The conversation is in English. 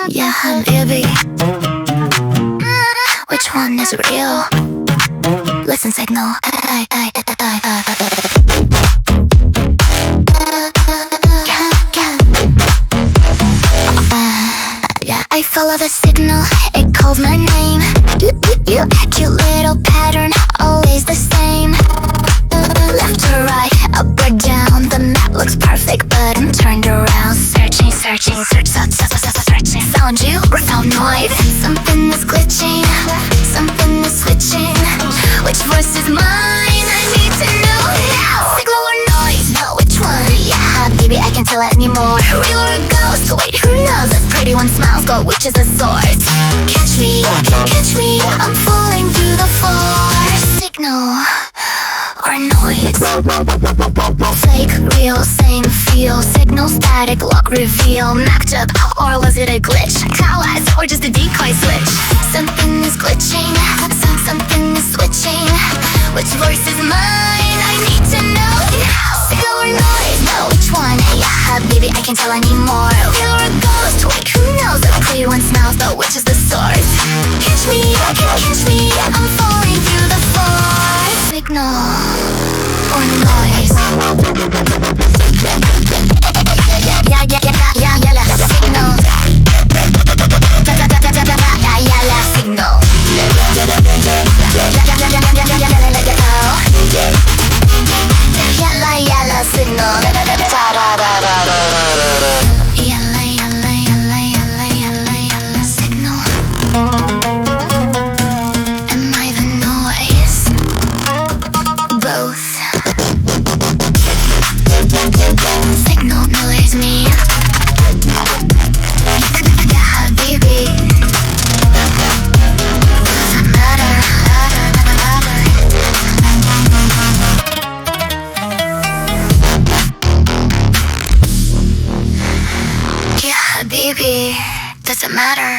Yeah, Habibi, which one is real? Listen, signal. Yeah, I follow the signal, it calls my name. Cute little pattern, always the same. Left to right, up or down, the map looks perfect, but I'm turned around. Searching, searching, searching. Found you, or found noise. Something is glitching, something is switching. Which voice is mine? I need to know now. Signal or noise? No, which one? Yeah, baby, I can't tell anymore. Real or a ghost? Wait, who knows? The pretty one smiles, but which is the source? Catch me, I'm falling through the floor. Signal or noise? Fake, real, same feel. Signal, static, lock, reveal. Mapped up, or was it a glitch? Cow eyes, or just a decoy switch? Something is glitching, something is switching. Which voice is mine? I need to know now. Signal or noise? No, which one? Yeah, baby, I can't tell anymore. Real or a ghost? Wait, who knows? The pretty one smiles, but which is the source? Catch me, I'm falling through the floor. Signal or noise? Yeah, signal. Yeah, signal. Yalla, signal. Yalla, signal. Am I the noise? Both. Signal, noise, me. Yeah, Habibi. Doesn't matter. Yeah, Habibi. Doesn't matter.